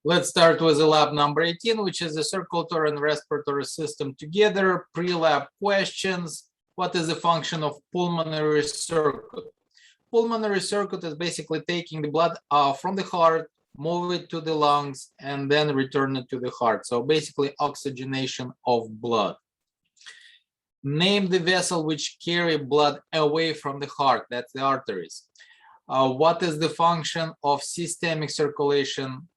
Let's start with the lab number 18, which is the circulatory and respiratory system together. Pre-lab questions. What is the function of pulmonary circuit? Pulmonary circuit is basically taking the blood from the heart, move it to the lungs, and then return it to the heart. So basically oxygenation of blood. Name the vessel which carry blood away from the heart. That's the arteries. What is the function of systemic circulation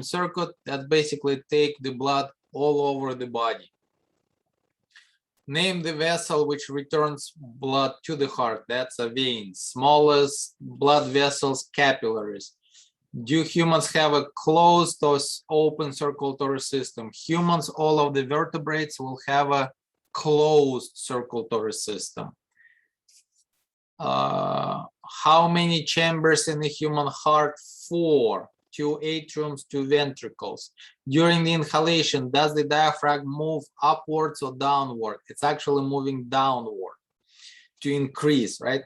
circuit? That basically take the blood all over the body. Name the vessel which returns blood to the heart. That's a vein. Smallest blood vessels, capillaries. Do humans have a closed or open circulatory system? Humans, all of the vertebrates will have a closed circulatory system. How many chambers in the human heart? 4. 2 atriums, 2 ventricles. During the inhalation, does the diaphragm move upwards or downward? It's actually moving downward to increase, right?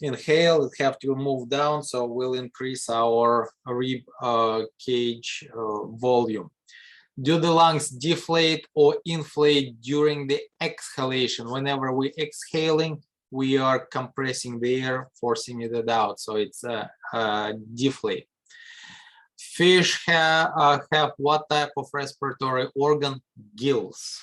Inhale, it have to move down, so we'll increase our rib cage volume. Do the lungs deflate or inflate during the exhalation? Whenever we're exhaling, we are compressing the air, forcing it out, so it's deflate. Fish have what type of respiratory organ? Gills.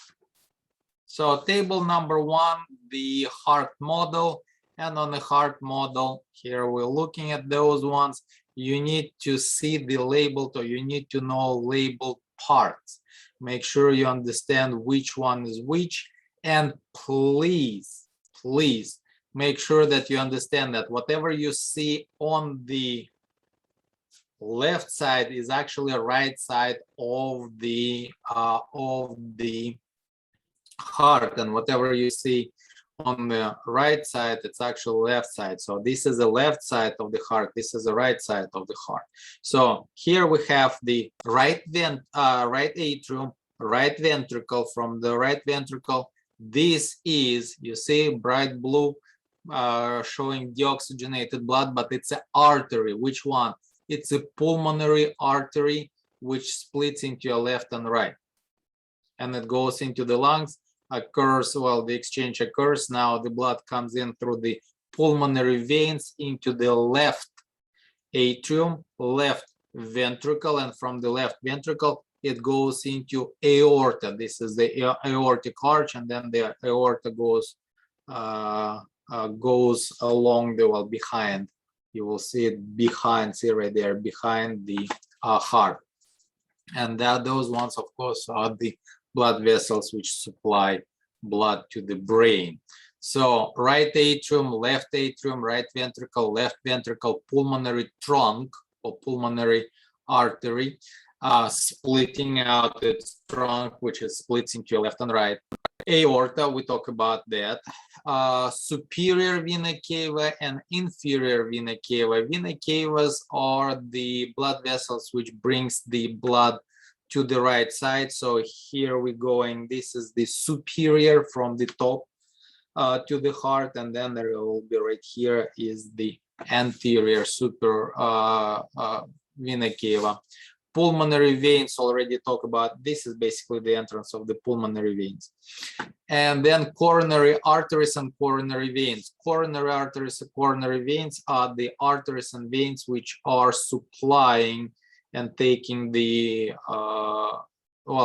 So table number 1, the heart model, and on the heart model, here we're looking at those ones. You need to see the labeled, or you need to know labeled parts. Make sure you understand which one is which, and please make sure that you understand that whatever you see on the left side is actually a right side of the heart, and whatever you see on the right side, it's actually left side. So this is the left side of the heart, this is the right side of the heart. So here we have the right atrium, right ventricle. From the right ventricle, this is, you see, bright blue showing deoxygenated blood, but it's an artery. Which one? It's a pulmonary artery which splits into your left and right, and it goes into the lungs. Occurs, well, the exchange occurs. Now the blood comes in through the pulmonary veins into the left atrium, left ventricle, and from the left ventricle it goes into aorta. This is the aortic arch, and then the aorta goes along the, well, behind. You will see it behind, see right there, behind the heart. And those ones, of course, are the blood vessels which supply blood to the brain. So right atrium, right ventricle, left ventricle, pulmonary trunk or pulmonary artery, splitting out its trunk, which is splits into left and right. Aorta, we talk about that. Superior vena cava and inferior vena cava. Vena cavas are the blood vessels which brings the blood to the right side. So here we're going, this is the superior from the top to the heart, and then there will be right here is the anterior super vena cava. Pulmonary veins, already talk about. This is basically the entrance of the pulmonary veins. And then coronary arteries and coronary veins. Coronary arteries and coronary veins are the arteries and veins which are supplying and taking the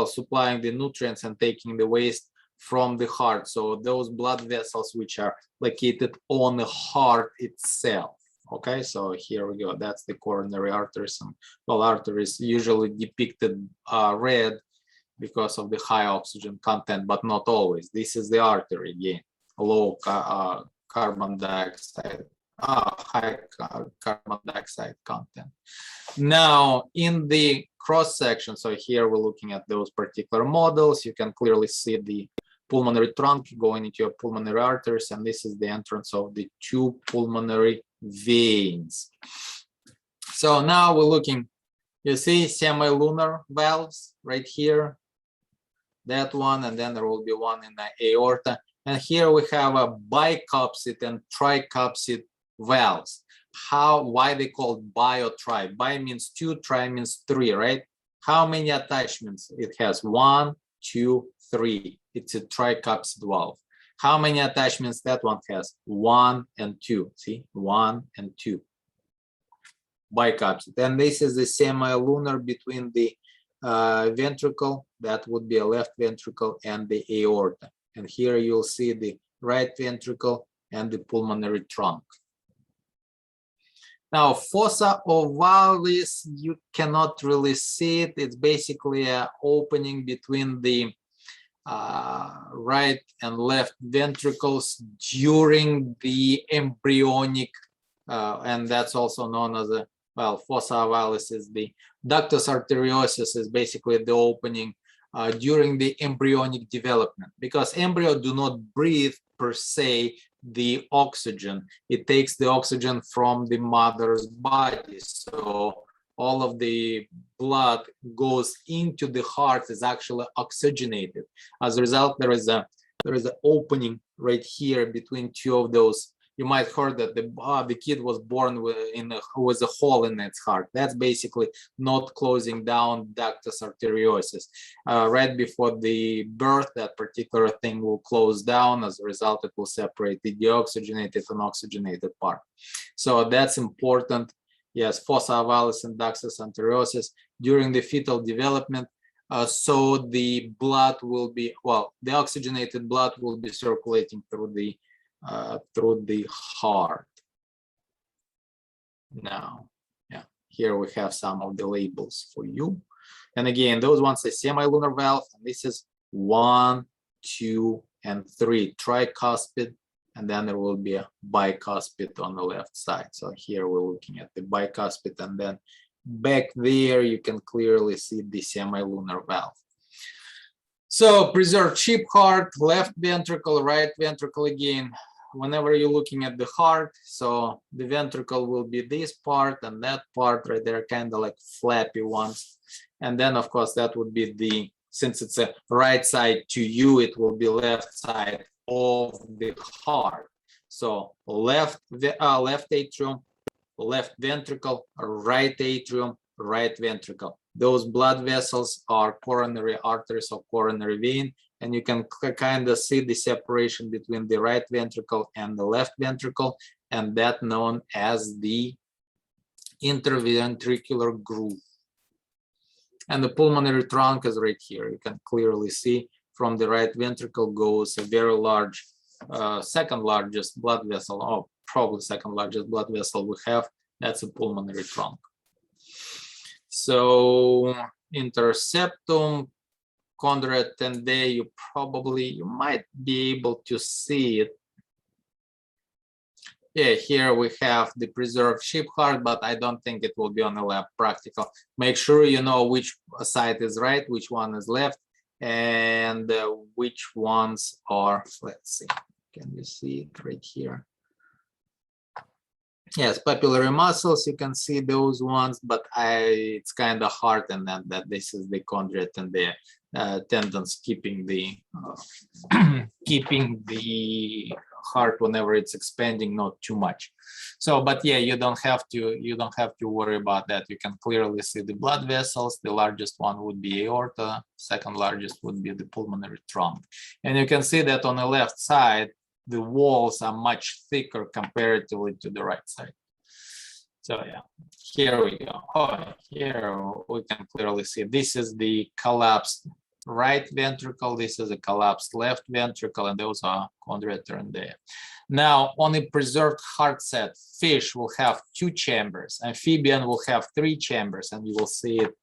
supplying the nutrients and taking the waste from the heart. So those blood vessels which are located on the heart itself. Okay, so here we go. That's the coronary arteries. And, well, arteries usually depicted red because of the high oxygen content, but not always. This is the artery again, low carbon dioxide, high carbon dioxide content. Now, in the cross section, so here we're looking at those particular models. You can clearly see the pulmonary trunk going into your pulmonary arteries, and this is the entrance of the 2 pulmonary veins. So now we're looking, you see semilunar valves right here, that one, and then there will be one in the aorta. And here we have a bicuspid and tricuspid valves. why they call it bio-tri. Bi means 2, tri means 3, right? How many attachments it has? 1, 2, 3. It's a tricuspid valve. How many attachments that one has? 1 and 2. See, 1 and 2. Bicuspid. And this is the semilunar between the ventricle, that would be a left ventricle, and the aorta. And here you'll see the right ventricle and the pulmonary trunk. Now, fossa ovalis, you cannot really see it. It's basically an opening between the right and left ventricles during the embryonic, and that's also known as a, well, fossa ovalis is the ductus arteriosus, is basically the opening during the embryonic development, because embryo do not breathe per se the oxygen. It takes the oxygen from the mother's body. So all of the blood goes into the heart, is actually oxygenated. As a result, there is an opening right here between two of those. You might have heard that the kid was born with a hole in its heart. That's basically not closing down ductus arteriosus. Right before the birth, that particular thing will close down. As a result, it will separate the deoxygenated and oxygenated part. So that's important. Yes, fossa ovalis and ductus arteriosus during the fetal development. So the blood will be, well, the oxygenated blood will be circulating through the heart. Now, yeah, here we have some of the labels for you. And again, those ones are semilunar valve, and this is 1, 2, and 3, tricuspid, and then there will be a bicuspid on the left side. So here we're looking at the bicuspid, and then back there you can clearly see the semilunar valve. So preserved sheep heart, left ventricle, right ventricle again. Whenever you're looking at the heart, so the ventricle will be this part and that part right there, kind of like flappy ones. And then of course that would be the, since it's a right side to you, it will be left side of the heart. So left atrium, left ventricle, right atrium, right ventricle. Those blood vessels are coronary arteries or coronary vein, and you can kind of see the separation between the right ventricle and the left ventricle, and that known as the interventricular groove. And the pulmonary trunk is right here. You can clearly see from the right ventricle goes a very large, second largest blood vessel, or probably second largest blood vessel we have. That's a pulmonary trunk. So interseptum, chondria tendae, you might be able to see it. Yeah, here we have the preserved sheep heart, but I don't think it will be on the lab practical. Make sure you know which side is right, which one is left, and which ones are, let's see, can you see it right here? Yes, papillary muscles, you can see those ones, but it's kind of hard, and then that this is the chondria tendae, tendons keeping the keeping the heart whenever it's expanding, not too much. So, but yeah, you don't have to worry about that. You can clearly see the blood vessels. The largest one would be aorta, second largest would be the pulmonary trunk, and you can see that on the left side the walls are much thicker comparatively to the right side. So yeah, here we go. Oh, here we can clearly see this is the collapsed right ventricle, this is a collapsed left ventricle, and those are chondria tendae. Now, on a preserved heart set, fish will have 2 chambers, amphibian will have 3 chambers, and you will see it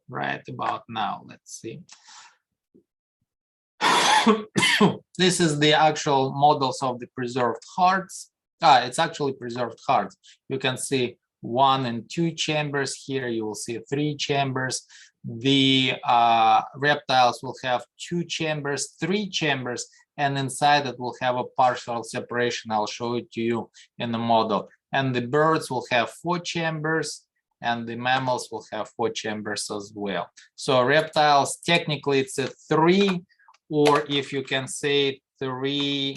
right about now. Let's see. This is the actual models of the preserved hearts. It's actually preserved hearts. You can see 1 and 2 chambers. Here you will see 3 chambers. The reptiles will have 2 chambers, 3 chambers, and inside it will have a partial separation. I'll show it to you in the model. And the birds will have 4 chambers, and the mammals will have 4 chambers as well. So reptiles, technically it's a 3, or if you can say 3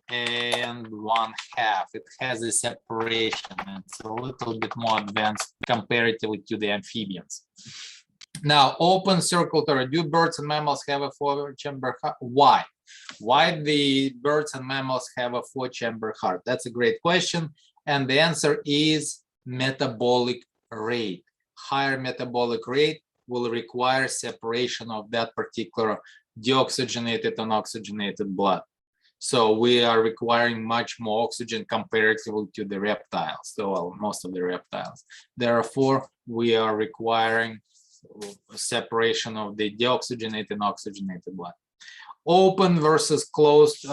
and 1/2. It has a separation. It's a little bit more advanced comparatively to the amphibians. Now, open circulatory. Do birds and mammals have a 4-chamber heart? Why? Why the birds and mammals have a 4-chamber heart? That's a great question. And the answer is metabolic rate. Higher metabolic rate will require separation of that particular deoxygenated and oxygenated blood. So we are requiring much more oxygen comparatively to the reptiles, so well, most of the reptiles. Therefore, we are requiring separation of the deoxygenated and oxygenated blood. Open versus closed.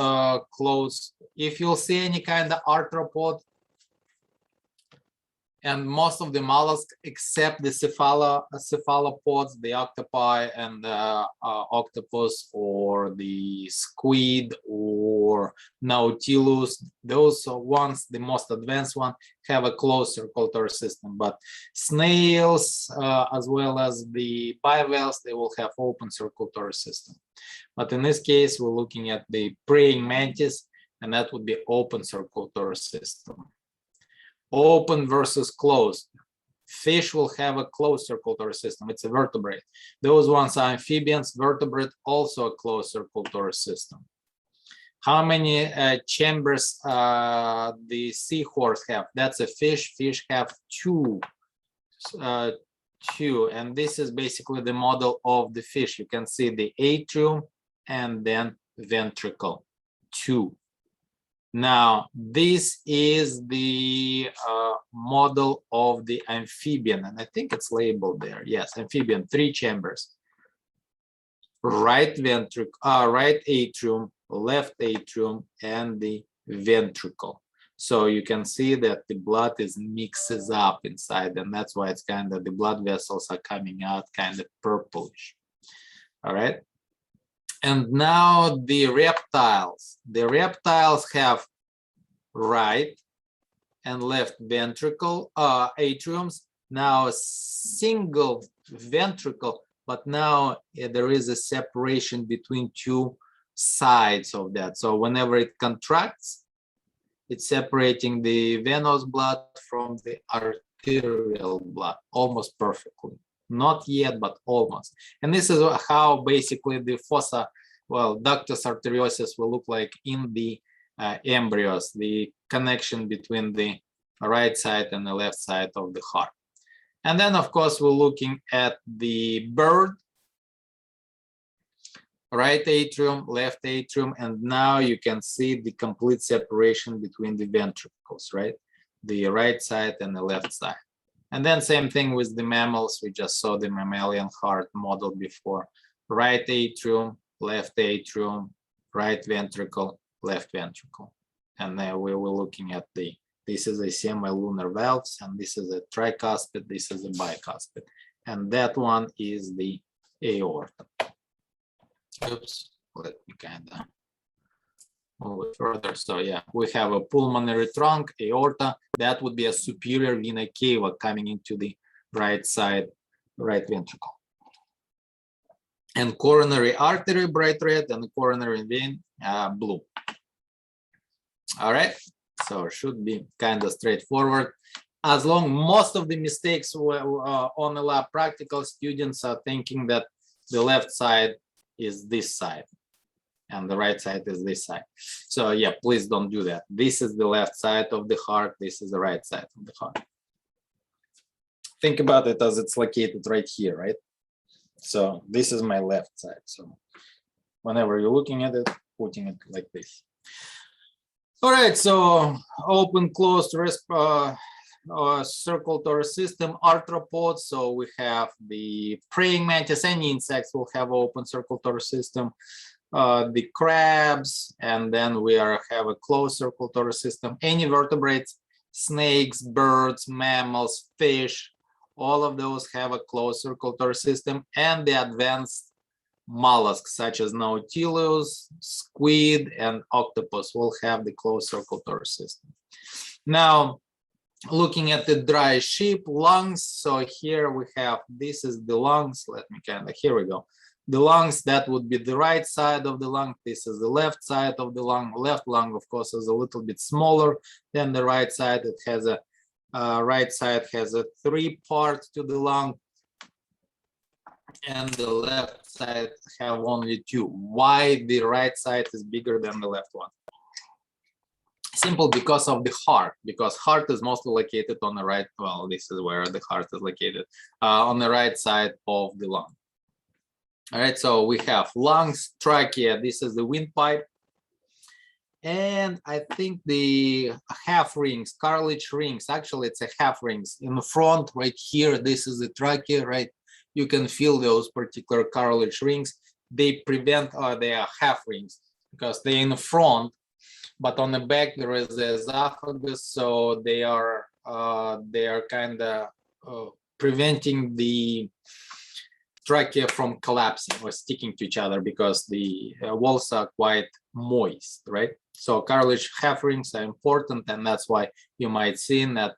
Closed. If you'll see any kind of arthropod, and most of the mollusks except the cephalopods, the octopi and the octopus or the squid or nautilus, those ones, the most advanced one, have a closed circulatory system. But snails, as well as the bivalves, they will have open circulatory system. But in this case, we're looking at the praying mantis, and that would be open circulatory system. Open versus closed. Fish will have a closed circulatory system. It's a vertebrate. Those ones are amphibians. Vertebrate, also a closed circulatory system. How many chambers the seahorse have? That's a fish. Fish have two. And this is basically the model of the fish. You can see the atrium and then ventricle. 2. Now, this is the model of the amphibian, and I think it's labeled there. Yes, amphibian, 3 chambers. Right ventricle, right atrium, left atrium, and the ventricle. So you can see that the blood is mixes up inside, and that's why it's kind of the blood vessels are coming out kind of purplish. All right. And now the reptiles. The reptiles have right and left ventricle atriums. Now a single ventricle, but now there is a separation between 2 sides of that. So whenever it contracts, it's separating the venous blood from the arterial blood almost perfectly. Not yet, but almost. And this is how basically the fossa, well, ductus arteriosus will look like in the embryos, the connection between the right side and the left side of the heart. And then, of course, we're looking at the bird, right atrium, left atrium, and now you can see the complete separation between the ventricles, right? The right side and the left side. And then same thing with the mammals. We just saw the mammalian heart model before. Right atrium, left atrium, right ventricle, left ventricle. And then we were looking at this is a semi-lunar valves, and this is a tricuspid, this is a bicuspid. And that one is the aorta. Oops, let me kind of move it further. So yeah, we have a pulmonary trunk, aorta. That would be a superior vena cava coming into the right side, right ventricle. And coronary artery, bright red, and the coronary vein, blue. All right, so it should be kind of straightforward. As long most of the mistakes on the lab practical, students are thinking that the left side is this side and the right side is this side. So yeah, please don't do that. This is the left side of the heart. This is the right side of the heart. Think about it as it's located right here, right? So this is my left side. So whenever you're looking at it, putting it like this. All right, so open, closed circulatory system, arthropods. So we have the praying mantis, any insects will have open circulatory system, the crabs, and then we have a closed circulatory system. Any vertebrates, snakes, birds, mammals, fish, all of those have a closed circulatory system, and the advanced mollusks such as nautilus, squid, and octopus will have the closed circulatory system. Now, looking at the dry sheep lungs, so here we have, this is the lungs, let me here we go. The lungs, that would be the right side of the lung. This is the left side of the lung. Left lung, of course, is a little bit smaller than the right side. It has a right side has a 3 parts to the lung, and the left side have only 2. Why the right side is bigger than the left one? Simple, because of the heart, because heart is mostly located on the right. Well, this is where the heart is located, on the right side of the lung. All right, so we have lungs, trachea, this is the windpipe, and I think the half rings, cartilage rings, actually it's a half rings in the front right here. This is the trachea, right? You can feel those particular cartilage rings. They prevent, they are half rings because they're in the front, but on the back there is the esophagus, so they are kind of preventing the trachea from collapsing or sticking to each other because the walls are quite moist, right? So cartilage half rings are important, and that's why you might see that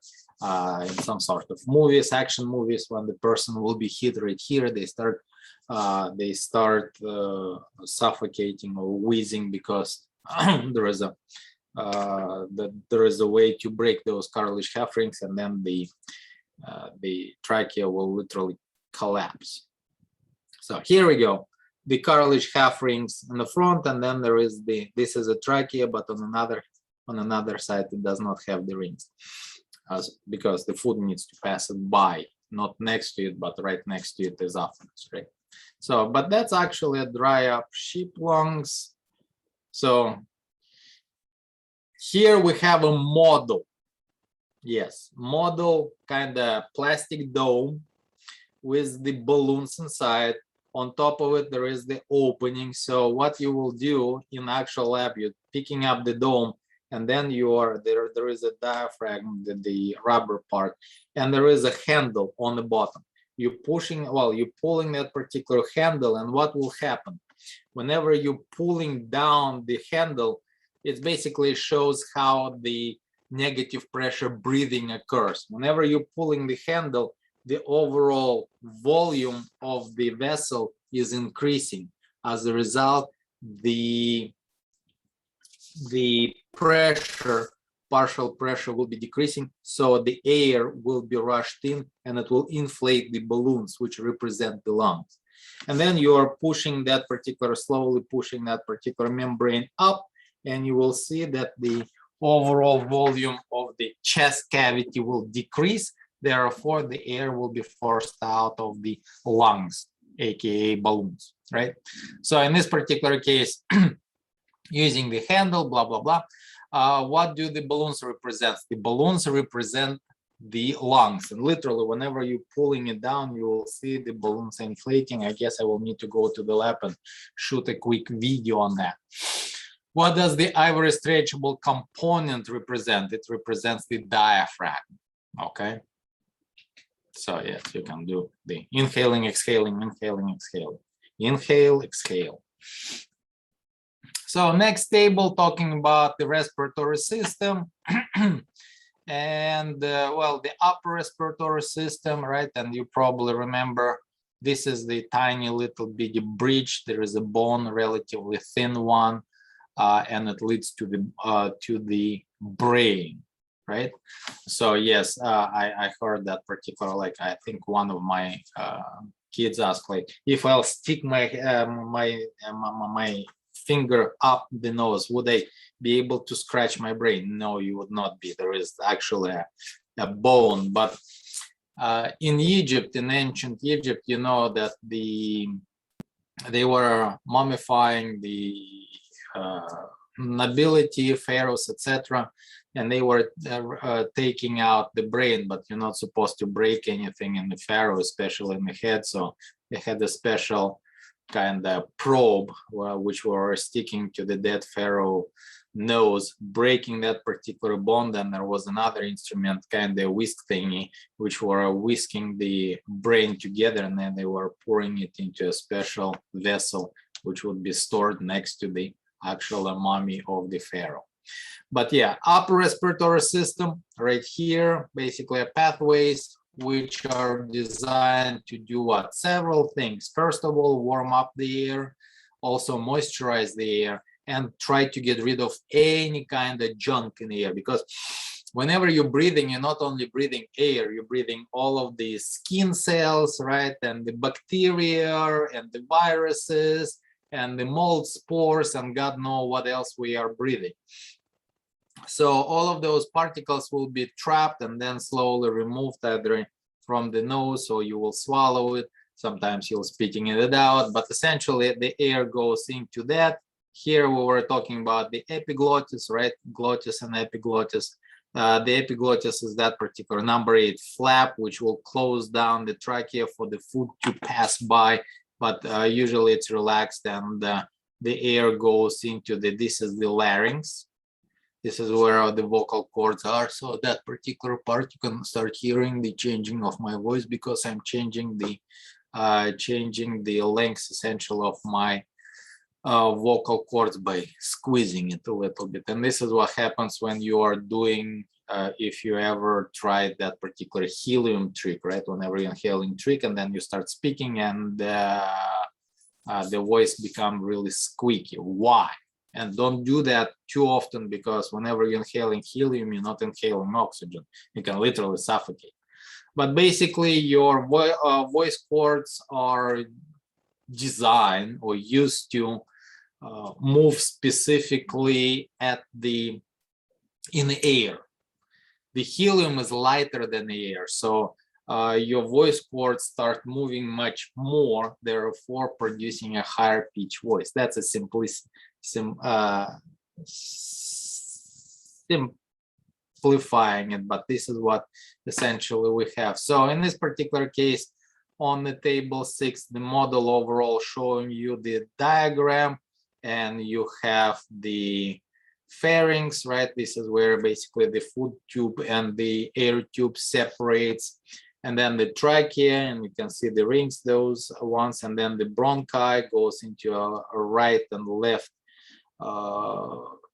in some sort of movies, action movies, when the person will be hit right here, they start suffocating or wheezing because there is a way to break those cartilage half rings, and then the trachea will literally collapse. So here we go, the cartilage half rings in the front, and then there is this is a trachea, but on another side it does not have the rings, because the food needs to pass it by, not next to it, but right next to it is esophagus, right? So, but that's actually a dry up sheep lungs. So here we have a model. Yes, model, kind of plastic dome with the balloons inside. On top of it, there is the opening. So what you will do in actual lab, you're picking up the dome, and then there is a diaphragm, the rubber part, and there is a handle on the bottom. You're pulling that particular handle, and what will happen? Whenever you're pulling down the handle, it basically shows how the negative pressure breathing occurs. Whenever you're pulling the handle, the overall volume of the vessel is increasing. As a result, the pressure, partial pressure, will be decreasing, so the air will be rushed in and it will inflate the balloons, which represent the lungs. And then you are slowly pushing that particular membrane up, and you will see that the overall volume of the chest cavity will decrease. Therefore, the air will be forced out of the lungs, aka balloons, right? So in this particular case, using the handle, blah, blah, blah, what do the balloons represent? The balloons represent the lungs. And literally, whenever you're pulling it down, you will see the balloons inflating. I guess I will need to go to the lab and shoot a quick video on that. What does the ivory stretchable component represent? It represents the diaphragm, okay? So yes, you can do the inhaling, exhaling, inhaling, exhaling, inhale, exhale. So next table, talking about the respiratory system. And well, the upper respiratory system, right? And you probably remember, this is the tiny little bitty bridge. There is a bone, relatively thin one, and it leads to the brain, right? So yes, I heard that particular, like, I think one of my kids asked, like, if I'll stick my my finger up the nose, would I be able to scratch my brain? No, you would not be. There is actually a bone. But in Egypt, in ancient Egypt, you know that they were mummifying the nobility, pharaohs, etc., and they were taking out the brain, but you're not supposed to break anything in the pharaoh, especially in the head. So they had a special kind of probe, which were sticking to the dead pharaoh nose, breaking that particular bone. Then there was another instrument, kind of whisk thingy, which were whisking the brain together, and then they were pouring it into a special vessel, which would be stored next to the actual mummy of the pharaoh. But yeah, upper respiratory system right here, basically pathways which are designed to do what? Several things. First of all, warm up the air, also moisturize the air, and try to get rid of any kind of junk in the air, because whenever you're breathing, you're not only breathing air, you're breathing all of the skin cells, right? And the bacteria and the viruses and the mold spores and God knows what else we are breathing. So all of those particles will be trapped and then slowly removed either from the nose, or you will swallow it. Sometimes you're spitting it out, but essentially the air goes into that. Here we were talking about the epiglottis, right? Glottis and epiglottis. The epiglottis is that particular number 8 flap, which will close down the trachea for the food to pass by, but usually it's relaxed and the air goes into this is the larynx. This is where the vocal cords are. So that particular part, you can start hearing the changing of my voice because I'm changing the length essentially of my vocal cords by squeezing it a little bit. And this is what happens when you are doing, if you ever tried that particular helium trick, right? Whenever you're inhaling trick and then you start speaking and the voice become really squeaky. Why? And don't do that too often, because whenever you're inhaling helium, you're not inhaling oxygen. You can literally suffocate. But basically, your voice cords are designed or used to move specifically in the air. The helium is lighter than the air, so your voice cords start moving much more, therefore producing a higher pitch voice. That's a simplifying it, but this is what essentially we have. So in this particular case, on the table 6, the model overall showing you the diagram, and you have the pharynx, right? This is where basically the food tube and the air tube separates, and then the trachea, and you can see the rings, those ones, and then the bronchi goes into a right and left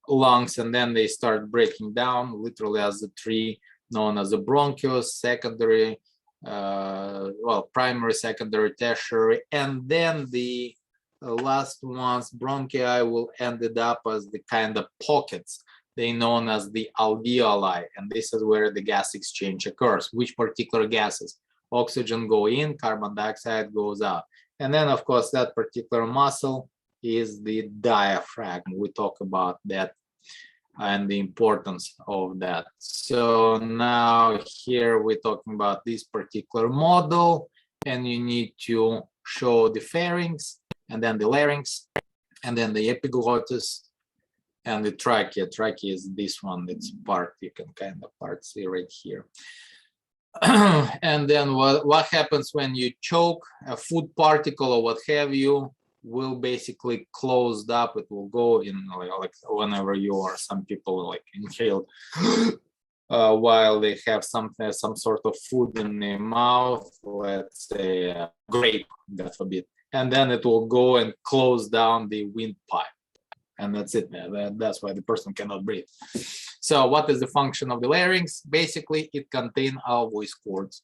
lungs, and then they start breaking down literally as the tree known as the bronchus, secondary, primary, secondary, tertiary, and then the last ones, bronchi, will ended up as the kind of pockets. They known as the alveoli, and this is where the gas exchange occurs. Which particular gases? Oxygen go in, carbon dioxide goes out. And then, of course, that particular muscle is the diaphragm. We talk about that and the importance of that. So now here we're talking about this particular model, and you need to show the pharynx, and then the larynx, and then the epiglottis, and the trachea. Trachea is this one, it's part, you can kind of part see right here. And then what happens when you choke? A food particle or what have you will basically closed up. It will go in like whenever you are, some people like inhale while they have some sort of food in their mouth, let's say grape, God forbid, and then it will go and close down the windpipe, and that's it. That's why the person cannot breathe. So what is the function of the larynx? Basically, it contains our voice cords.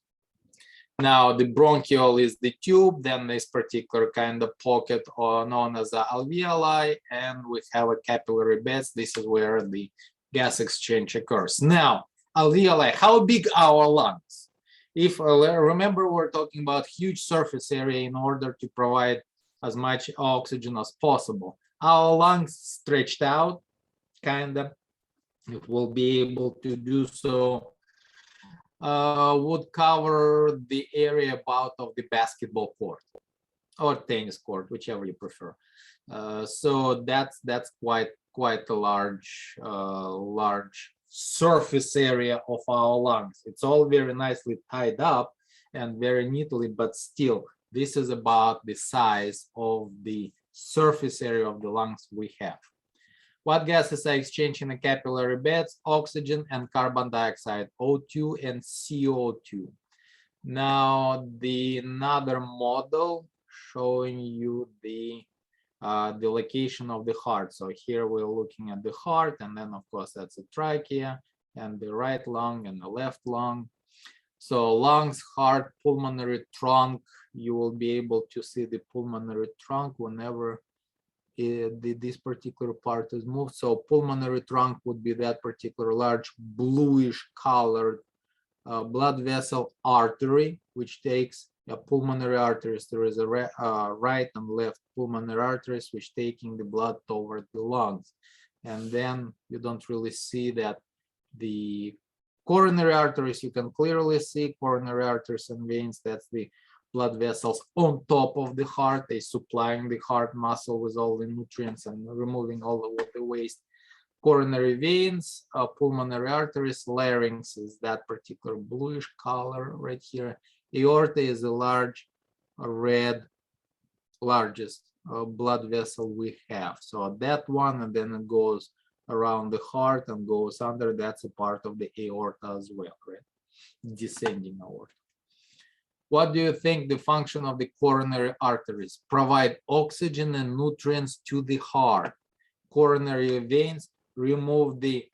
Now the bronchiole is the tube, then this particular kind of pocket known as the alveoli, and we have a capillary beds. This is where the gas exchange occurs. Now, alveoli, how big are our lungs? If remember, we're talking about huge surface area in order to provide as much oxygen as possible. Our lungs stretched out, kind of, it will be able to do so, would cover the area about of the basketball court or tennis court, whichever you prefer. So that's quite a large surface area of our lungs. It's all very nicely tied up and very neatly, but still, this is about the size of the surface area of the lungs we have. What gases are exchanged in the capillary beds? Oxygen and carbon dioxide, O2 and CO2. Now, another model showing you the location of the heart. So here we're looking at the heart, and then of course that's the trachea and the right lung and the left lung. So lungs, heart, pulmonary trunk, you will be able to see the pulmonary trunk whenever this particular part is moved. So pulmonary trunk would be that particular large bluish colored blood vessel artery, which takes pulmonary arteries. There is a right and left pulmonary arteries, which taking the blood toward the lungs. And then you don't really see that the coronary arteries, you can clearly see coronary arteries and veins. That's the blood vessels on top of the heart. They supplying the heart muscle with all the nutrients and removing all of the waste. Coronary veins, pulmonary arteries, larynx is that particular bluish color right here. Aorta is a large red, largest blood vessel we have. So that one, and then it goes around the heart and goes under. That's a part of the aorta as well, right? Descending aorta. What do you think the function of the coronary arteries? Provide oxygen and nutrients to the heart. Coronary veins remove the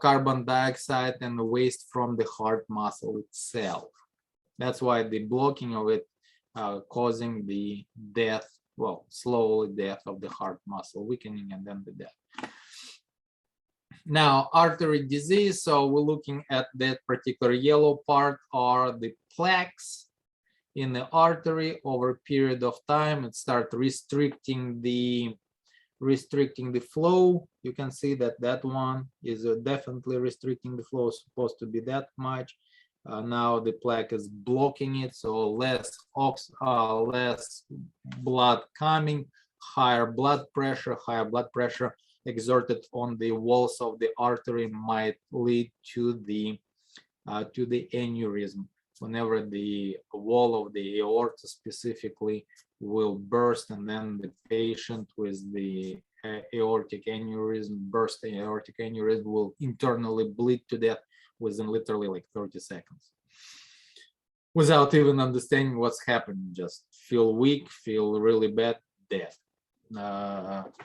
carbon dioxide and the waste from the heart muscle itself. That's why the blocking of it causing the death, well, slowly death of the heart muscle, weakening and then the death. Now, artery disease, so we're looking at that particular yellow part are the plaques in the artery. Over a period of time, it starts restricting the flow. You can see that that one is definitely restricting the flow, supposed to be that much. Now the plaque is blocking it, so less blood coming, higher blood pressure exerted on the walls of the artery might lead to the aneurysm. Whenever the wall of the aorta specifically will burst, and then the patient with the aortic aneurysm, bursting aortic aneurysm, will internally bleed to death within literally like 30 seconds without even understanding what's happening. Just feel weak, feel really bad, death.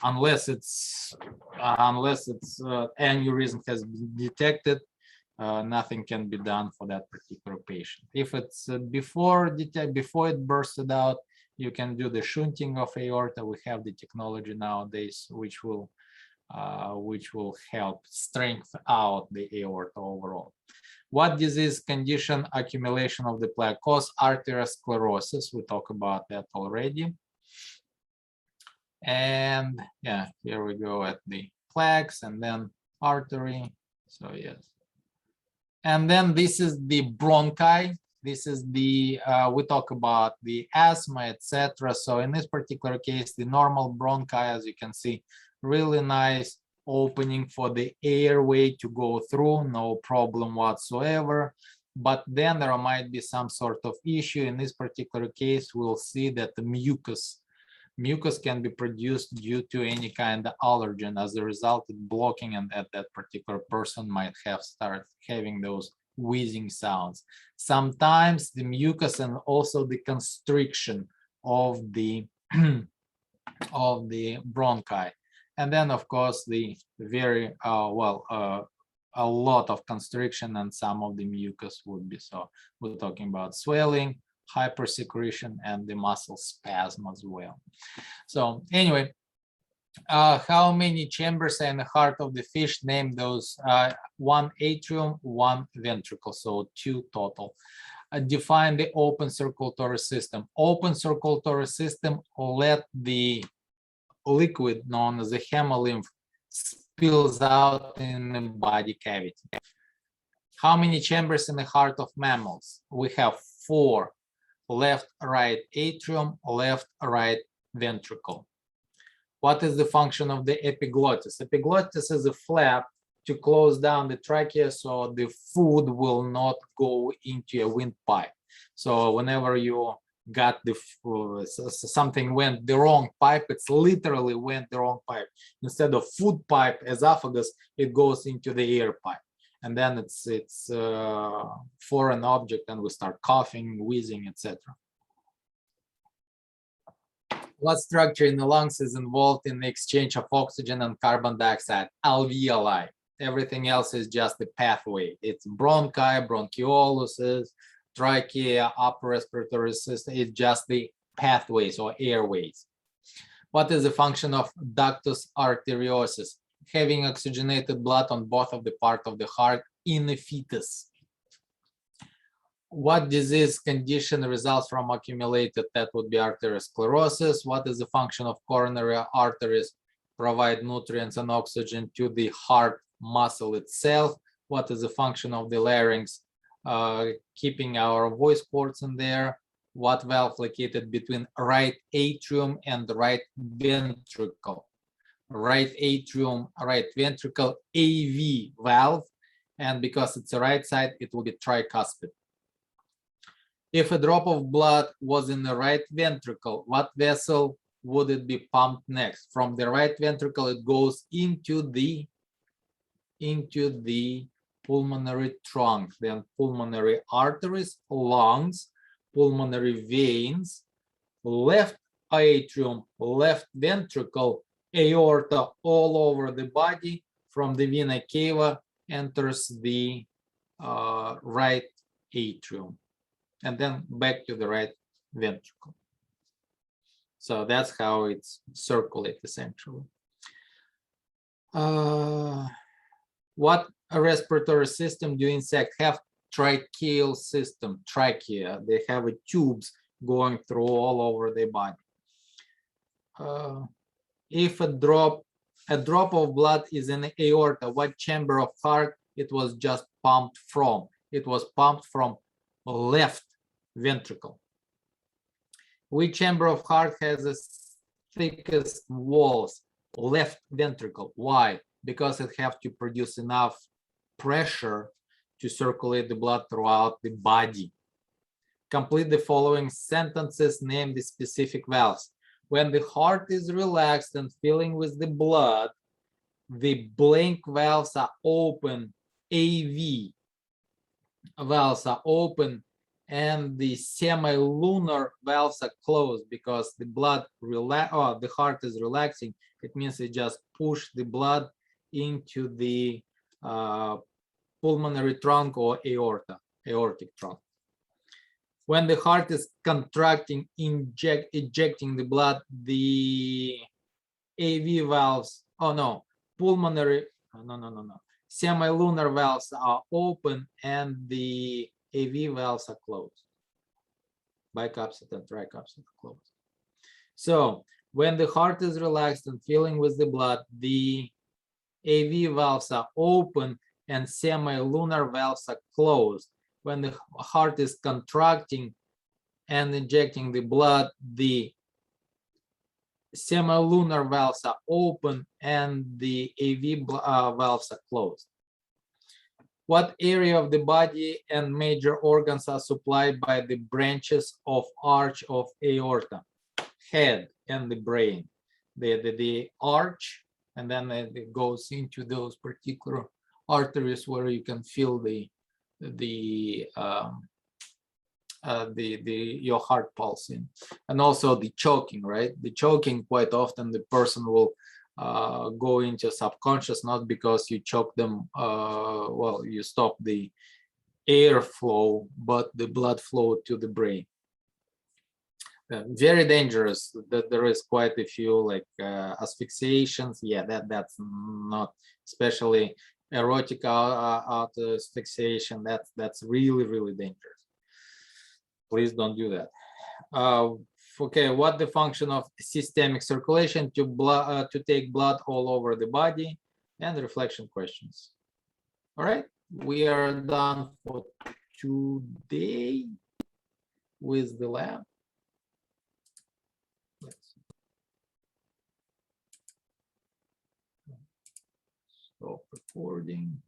Unless it's aneurysm has been detected, nothing can be done for that particular patient. If it's before it bursted out, you can do the shunting of aorta. We have the technology nowadays which will help strengthen out the aorta overall. What disease condition accumulation of the plaque cause? Arteriosclerosis. We talked about that already. And yeah, here we go at the plaques and then artery. So yes. And then this is the bronchi. This is the, we talk about the asthma, etc. So in this particular case, the normal bronchi, as you can see, really nice opening for the airway to go through, no problem whatsoever. But then there might be some sort of issue. In this particular case, we'll see that the mucus can be produced due to any kind of allergen. As a result, it's blocking, and that particular person might start having those wheezing sounds. Sometimes the mucus and also the constriction of the of the bronchi, and then of course the very a lot of constriction, and some of the mucus would be, so we're talking about swelling, hypersecretion, and the muscle spasm as well. So anyway, how many chambers are in the heart of the fish? Name those. One atrium, one ventricle, so 2 total. Define the open circulatory system. Open circulatory system, let the liquid known as the hemolymph spills out in the body cavity. How many chambers in the heart of mammals? We have 4. Left, right atrium, left, right ventricle. What is the function of the epiglottis? Epiglottis is a flap to close down the trachea so the food will not go into a windpipe. So whenever you got the something went the wrong pipe, it's literally went the wrong pipe. Instead of food pipe, esophagus, it goes into the air pipe. And then it's foreign object, and we start coughing, wheezing, etc. What structure in the lungs is involved in the exchange of oxygen and carbon dioxide? Alveoli. Everything else is just the pathway. It's bronchi, bronchioles, trachea, upper respiratory system is just the pathways or airways. What is the function of ductus arteriosus? Having oxygenated blood on both of the part of the heart in a fetus. What disease condition results from accumulated? That would be arteriosclerosis. What is the function of coronary arteries? Provide nutrients and oxygen to the heart muscle itself. What is the function of the larynx? Keeping our voice cords in there. What valve located between right atrium and right ventricle? Right atrium, right ventricle, AV valve. And because it's the right side, it will be tricuspid. If a drop of blood was in the right ventricle, what vessel would it be pumped next? From the right ventricle, it goes into the pulmonary trunk, then pulmonary arteries, lungs, pulmonary veins, left atrium, left ventricle, aorta, all over the body. From the vena cava enters the right atrium, and then back to the right ventricle. So that's how it's circulates essentially. What respiratory system do insects have? Tracheal system, trachea. They have tubes going through all over their body. If a drop of blood is in the aorta, what chamber of heart it was just pumped from? It was pumped from left ventricle. Which chamber of heart has the thickest walls? Left ventricle. Why? Because it has to produce enough pressure to circulate the blood throughout the body. Complete the following sentences, name the specific valves. When the heart is relaxed and filling with the blood, the blank valves are open, AV valves are open, and the semilunar valves are closed because the blood the heart is relaxing. It means it just push the blood into the pulmonary trunk or aortic trunk. When the heart is contracting, ejecting the blood, the AV valves, semilunar valves are open and the AV valves are closed. Bicapsate and tricapsate are closed. So when the heart is relaxed and filling with the blood, the AV valves are open and semilunar valves are closed. When the heart is contracting and injecting the blood, the semilunar valves are open and the AV valves are closed. What area of the body and major organs are supplied by the branches of arch of aorta? Head and the brain. The arch, and then it goes into those particular arteries where you can feel your heart pulsing, and also the choking, right? The choking, quite often the person will go into subconscious, not because you choke them, you stop the airflow, but the blood flow to the brain. Very dangerous. That there is quite a few like asphyxiations. Yeah, that's not, especially erotic asphyxiation. That's really dangerous. Please don't do that. Okay, what the function of systemic circulation? To take blood all over the body, and reflection questions. All right, we are done for today with the lab. Let's stop recording.